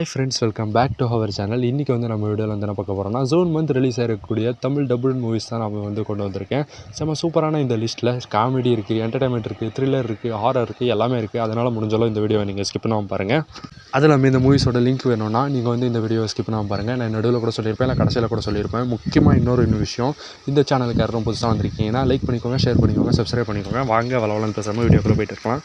High friends, welcome back to our channel. இன்றைக்கி வந்து நம்ம வீடியோவில் வந்து என்ன பார்க்க போகிறோம்னா, ஜூன் மந்த் ரிலீஸ் ஆகிருக்கக்கூடிய தமிழ் டபுள் மூவிஸ் தான் நம்ம வந்து கொண்டு வந்திருக்கேன். செம்ம சூப்பரான இந்த லிஸ்ட்டில் காமெடி இருக்குது, என்டர்டைன்மெண்ட் இருக்குது, த்ரில்லர் இருக்குது, ஹாரர் இருக்குது, எல்லாமே இருக்குது. அதனால் முடிஞ்சாலும் இந்த வீடியோவை நீங்கள் ஸ்கிப் பண்ணாமல் பாருங்கள். அதில் நம்ம இந்த மூவிஸோட லிங்க் வேணும்னா நீங்கள் வந்து இந்த வீடியோவை ஸ்கிப் பண்ணாமல் பாருங்கள். நான் நடுவில் கூட சொல்லியிருப்பேன், இல்லை கடைசியில் கூட சொல்லியிருப்பேன். முக்கியமாக இன்னொரு விஷயம், இந்த சேனலுக்கு யாரும் புதுசாக வந்திருக்கீங்கன்னா லைக் பண்ணிக்கோங்க, ஷேர் பண்ணிக்கோங்க, சப்ஸ்கிரைப் பண்ணிக்கோங்க. வாங்க வளவலன்னு பேசாமல் வீடியோக்குள்ளே போயிட்டு இருக்கலாம்.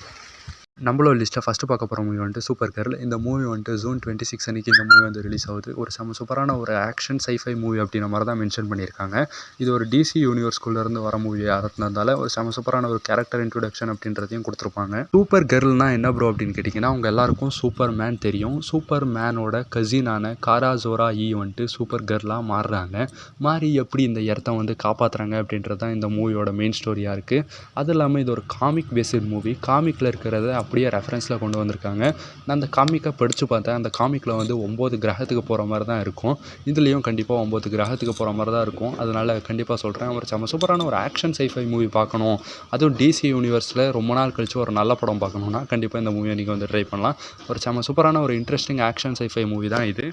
நம்மளோட லிஸ்ட்டை ஃபஸ்ட்டு பார்க்க போகிற மூவி வந்துட்டு சூப்பர் கேர்ள். இந்த மூவி வந்துட்டு ஜூன் 26 அன்றைக்கி இந்த மூவி வந்து ரிலீஸ் ஆகுது. ஒரு சூப்பரான ஒரு ஆக்ஷன் சைஃபை மூவி அப்படின்ற மாதிரி தான் மென்ஷன் பண்ணியிருக்காங்க. இது ஒரு டிசி யூனிவர்ஸ்குள்ளேருந்து வர மூவியாக இருந்ததால் ஒரு சூப்பரான ஒரு கேரக்டர் இன்ட்ரொடக்ஷன் அப்படின்றதையும் கொடுத்துருப்பாங்க. சூப்பர் கேர்ள்னா என்ன ப்ரோ அப்படின்னு கேட்டிங்கன்னா, அவங்க எல்லாருக்கும் சூப்பர் மேன் தெரியும். சூப்பர் மேனோட கசினான காரா ஜோரா வந்துட்டு சூப்பர் கேர்ளாக மாறுறாங்க. மாறி எப்படி இந்த இடத்த வந்து காப்பாற்றுறாங்க அப்படின்றது தான் இந்த மூவியோட மெயின் ஸ்டோரியாக இருக்குது. அது இல்லாமல் இது ஒரு காமிக் பேஸ்டு மூவி. காமிக்கில் இருக்கிறத அப்படியே ரெஃபரன்ஸில் கொண்டு வந்திருக்காங்க. நான் அந்த காமிக்கை படித்து பார்த்தேன். அந்த காமிக்கில் வந்து 9 கிரகத்துக்கு போகிற மாதிரி தான் இருக்கும். இதுலேயும் கண்டிப்பாக 9 கிரகத்துக்கு போகிற மாதிரி தான் இருக்கும். அதனால் கண்டிப்பாக சொல்கிறேன், ஒரு சூப்பரான ஒரு ஆக்ஷன் சைஃபை மூவி பார்க்கணும், அதுவும் டிசி யூனிவர்ஸில் ரொம்ப நாள் கழித்து ஒரு நல்ல படம் பார்க்கணுன்னா கண்டிப்பாக இந்த மூவியை நீங்கள் வந்து ட்ரை பண்ணலாம். ஒரு சூப்பரான ஒரு இன்ட்ரெஸ்டிங் ஆக்ஷன் சைஃபை மூவி தான் இது.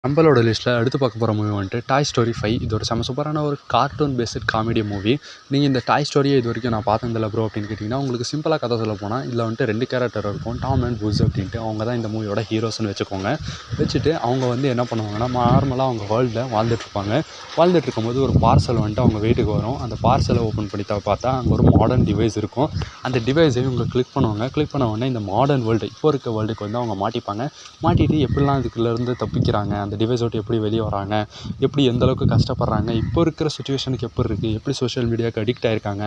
நம்மளோட லிஸ்ட்டில் அடுத்து பார்க்க போகிற மூவி வந்துட்டு டாய் ஸ்டோரி 5. இது ஒரு சூப்பரான ஒரு கார்ட்டூன் பேஸ்ட் காமெடி மூவி. நீங்கள் இந்த டாய் ஸ்டோரியை இது வரைக்கும் நான் பார்த்ததில்ல ப்ரோ அப்படின்னு கேட்டிங்கன்னா, உங்களுக்கு சிம்பிளாக கதை சொல்ல போனால் இதில் வந்துட்டு 2 கேரக்டர் இருக்கும், டாம் அண்ட் புஸ் அப்படின்ட்டு. அவங்க தான் இந்த மூவியோட ஹீரோஸ்னு வச்சுக்கோங்க. வச்சுட்டு அவங்க வந்து என்ன பண்ணுவாங்கன்னா, நார்மலாக அவங்க வேர்ல்டில் வாழ்ந்துட்டுருப்பாங்க. வாழ்ந்துட்டு இருக்கும்போது ஒரு பார்சல் வந்துட்டு அவங்க வீட்டுக்கு வரும். அந்த பார்சலை ஓப்பன் பண்ணி பார்த்தா அங்கே ஒரு மாடர்ன் டிவைஸ் இருக்கும். அந்த டிவைஸை இவங்க கிளிக் பண்ணுவாங்க. கிளிக் பண்ண உடனே இந்த மாடர்ன் வேர்ல்டு, இப்போ இருக்க வேர்ல்டுக்கு வந்து அவங்க மாட்டிப்பாங்க. மாட்டிட்டு எப்படிலாம் இதுக்குள்ளேருந்து தப்பிக்கிறாங்க, அந்த டிவைஸ் விட்டு எப்படி வெளியே வராங்க, எப்படி எந்தளவுக்கு கஷ்டப்படுறாங்க, இப்போ இருக்கிற சுச்சுவேஷனுக்கு எப்படி இருக்குது, எப்படி சோஷியல் மீடியாவுக்கு அடிக்ட் ஆகிருக்காங்க,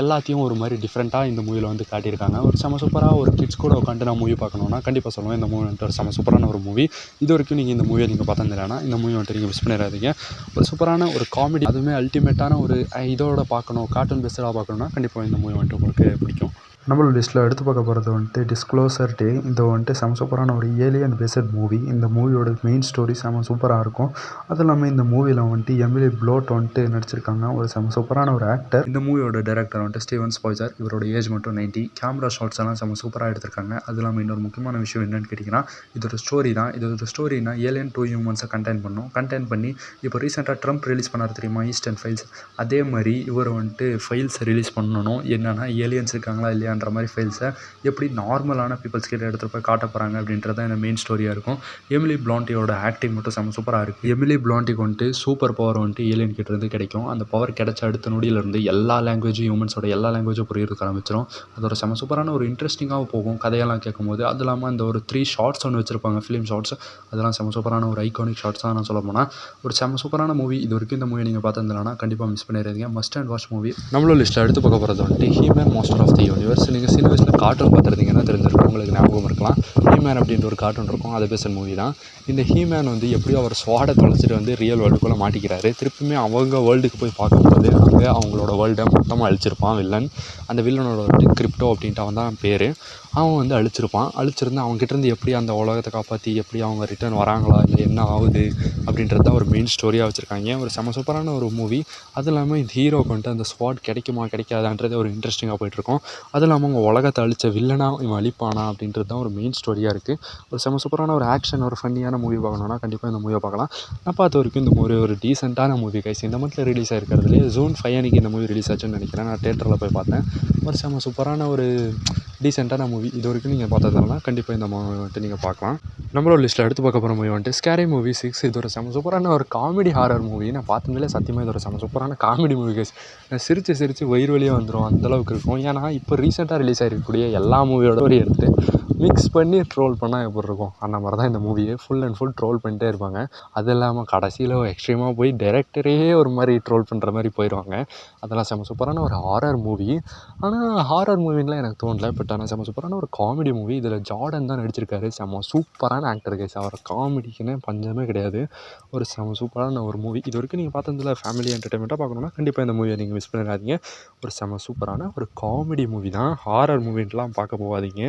எல்லாத்தையும் ஒரு மாதிரி டிஃப்ரெண்ட்டாக இந்த மூவியில் வந்து காட்டியிருக்காங்க. ஒரு சூப்பராக ஒரு கிட்ஸ் கூட உட்காந்து நான் மூவி பார்க்கணுன்னா கண்டிப்பாக சொல்லுவேன், இந்த மூவி வந்துட்டு ஒரு சூப்பரான ஒரு மூவி. இது வரைக்கும் நீங்கள் இந்த மூவியை நீங்கள் பார்த்ததில்லைன்னா இந்த மூவி வந்துட்டு நீங்கள் மிஸ் பண்ணிடாதீங்க. ஒரு சூப்பரான ஒரு காமெடி, அதுவுமே அல்டிமேட்டான ஒரு இதோட பார்க்கணும், கார்ட்டூன் பேஸ்டாக பார்க்கணுன்னா கண்டிப்பாக இந்த மூவி வந்துட்டு உங்களுக்கு பிடிக்கும். நம்மளோட லிஸ்ட்டில் எடுத்து பார்க்க போகிறது வந்துட்டு டிஸ்க்ளோசர் டே. இது வந்துட்டு சூப்பரான ஒரு ஏலியன் பேஸ்ட் மூவி. இந்த மூவியோட மெயின் ஸ்டோரி சூப்பராக இருக்கும். அது இல்லாமல் இந்த மூவியில் வந்துட்டு எமிலி ப்ளோட் வந்துட்டு நடிச்சிருக்காங்க. ஒரு சூப்பரான ஒரு ஆக்டர். இந்த மூவியோட டைரக்டர் வந்துட்டு ஸ்டீவன் ஸ்பாய்லர். இவரோட ஏஜ் மட்டும் 90. கேமரா ஷாட்ஸ் எல்லாம் சூப்பராக எடுத்திருக்காங்க. அது இல்லாமல் இன்னொரு முக்கியமான விஷயம் என்னென்னு கேட்டிங்கன்னா, இது ஒரு ஸ்டோரி தான். இது ஒரு ஸ்டோரினா ஏலியன் 2 ஹியூமன்ஸை கண்டெயின் பண்ணி இப்போ ரீசெண்டாக ட்ரம்ப் ரிலீஸ் பண்ணார் தெரியுமா, ஈஸ்டர்ன் ஃபைல்ஸ். அதே மாதிரி இவர் வந்துட்டு ஃபைல்ஸை ரிலீஸ் பண்ணணும். என்னென்னா ஏலியன்ஸ் இருக்காங்களா இல்லையா மாதிரி ஃபைல்ஸை எப்படி நார்மலான பீப்புள்ஸ் கிட்ட எடுத்துகிட்டு போய் காட்ட போகிறாங்க அப்படின்றது தான் இந்த மெயின் ஸ்டோரியாக இருக்கும். எமிலி பிளாண்டியோட ஆக்டிங் மட்டும் சூப்பராக இருக்குது. எமிலி பிளாண்டிக்கு வந்துட்டு சூப்பர் பவர் வந்துட்டு ஏலியன் கிட்டேருந்து கிடைக்கும். அந்த பவர் கிடைச்ச அடுத்த நொடியிலேருந்து எல்லா லாங்குவேஜும், ஹியூமன்ஸோட எல்லா லாங்குவேஜும் புரியுறதுக்கு ஆரம்பிச்சிடும். அது ஒரு சூப்பரான ஒரு இன்ட்ரெஸ்டிங்காக போகும் கதையெல்லாம் கேட்கும்போது. அது இல்லாமல் அந்த ஒரு 3 ஷார்ட்ஸ் ஒன்று வச்சுருப்பாங்க, ஃபிலிம் ஷார்ட்ஸ். அதெல்லாம் சூப்பரான ஒரு ஐகானிக் ஷார்ட்ஸ் தான் நான் சொல்ல போனால். ஒரு சூப்பரான மூவி. இது வரைக்கும் இந்த மூவி நீங்கள் பார்த்துருந்தீங்கன்னா கண்டிப்பாக மிஸ் பண்ணிடுறீங்க. Must and watch movie. நம்மளோட லிஸ்ட்டில் எடுத்து பார்க்க போகிறது வந்துட்டு He Man master of the universe. நீங்கள் சின்ன வயசில் கார்ட்டூன் பார்த்துருந்தீங்கன்னா தெரிஞ்சிருக்கும், உங்களுக்கு ஞாபகம் இருக்கலாம். ஹீமேன் அப்படின்ற ஒரு கார்ட்டூன் இருக்கும், அது பேசுகிற மூவி தான். இந்த ஹீமேன் வந்து எப்படியோ அவர் ஸ்வாடை தொலைச்சிட்டு வந்து ரியல் வேர்ல்டுக்குள்ளே மாட்டிக்கிறாரு. திருப்பியுமே அவங்க வேர்ல்டுக்கு போய் பார்க்கும்போது அங்கே அவங்களோட வேர்ல்டை மொத்தமாக அழிச்சிருப்பான் வில்லன். அந்த வில்லனோட வந்துட்டு கிரிப்டோ அப்படின்ட்டு அவன் தான் பேர். அவன் வந்து அழிச்சிருந்து அவங்ககிட்டருந்து எப்படி அந்த உலகத்தை காப்பாற்றி எப்படி அவங்க ரிட்டர்ன் வராங்களா, இல்லை என்ன ஆகுது அப்படின்றது தான் ஒரு மெயின் ஸ்டோரியாக வச்சுருக்காங்க. ஒரு சூப்பரான ஒரு மூவி. அது இல்லாமல் இந்த ஹீரோக்கு வந்துட்டு அந்த ஸ்வாட் கிடைக்குமா கிடைக்காதான்றது ஒரு இன்ட்ரெஸ்டிங்காக போயிட்டுருக்கும். அது இல்லாமல் அவங்க உலகத்தை அழித்த வில்லனாக இவன் அழிப்பானா அப்படின்றது தான் ஒரு மெயின் ஸ்டோரியாக இருக்குது. ஒரு சூப்பரான ஒரு ஆக்ஷன், ஒரு ஃபன்னியான மூவி பார்க்கணுன்னா கண்டிப்பாக இந்த மூவியை பார்க்கலாம். நான் பார்த்த வரைக்கும் இந்த மூவி ஒரு டீசெண்டான மூவி கைஸ். இந்த மந்தில் ரிலீஸ் ஆகிருக்கிறதுலே ஜூன் 5 அன்றைக்கி இந்த மூவி ரிலீஸ் ஆச்சுன்னு நினைக்கிறேன். நான் தேட்டரில் போய் பார்த்தேன். ஒரு சூப்பரான ஒரு டீசெண்டான மூவி. இது வரைக்கும் நீங்கள் பார்த்ததுனா கண்டிப்பாக இந்த மூவி வந்துட்டு நீங்கள் பார்க்கலாம். நம்மளோட லிஸ்ட்டில் எடுத்து பார்க்க போகிற மூவி வந்துட்டு ஸ்கேரி மூவி 6. இது ஒரு சூப்பரான ஒரு காமெடி ஹாரர் மூவி. நான் பார்த்ததுலேயே சத்தியமாக இது ஒரு சூப்பரான காமெடி மூவி கைஸ். நான் சிரித்து வயிறு வழியாக வந்துடும், அந்தளவுக்கு இருக்கும். ஏன்னா இப்போ ரீசெண்டாக ரிலீஸ் ஆகிருக்கக்கூடிய எல்லா மூவியோட ஒரு எடுத்து மிக்ஸ் பண்ணி ட்ரோல் பண்ணால் எப்படி இருக்கும், அந்த மாதிரி தான் இந்த மூவியை ஃபுல் அண்ட் ஃபுல் ட்ரோல் பண்ணிட்டே இருப்பாங்க. அது இல்லாமல் கடைசியில் எக்ஸ்ட்ரீமாக போய் டைரக்டரையே ஒரு மாதிரி ட்ரோல் பண்ணுற மாதிரி போயிடுவாங்க. அதெல்லாம் சூப்பரான ஒரு ஹாரர் மூவி. ஆனால் ஹாரர் மூவின்லாம் எனக்கு தோணலை. பட் ஆனால் சூப்பரான ஒரு காமெடி மூவி. இதில் ஜார்டன் தான் நடிச்சிருக்காரு. சூப்பரான ஆக்டர் கைஸ். அவர் காமெடிக்குன்னு பஞ்சமே கிடையாது. ஒரு சூப்பரான ஒரு மூவி. இது வரைக்கும் நீங்கள் பார்த்ததில்ல, ஃபேமிலி என்டர்டைன்மெண்ட்டாக பார்க்கணுன்னா கண்டிப்பாக இந்த மூவியை நீங்கள் மிஸ் பண்ணிடாதீங்க. ஒரு சூப்பரான ஒரு காமெடி மூவி தான். ஹாரர் மூவின்லாம் பார்க்க போகாதீங்க.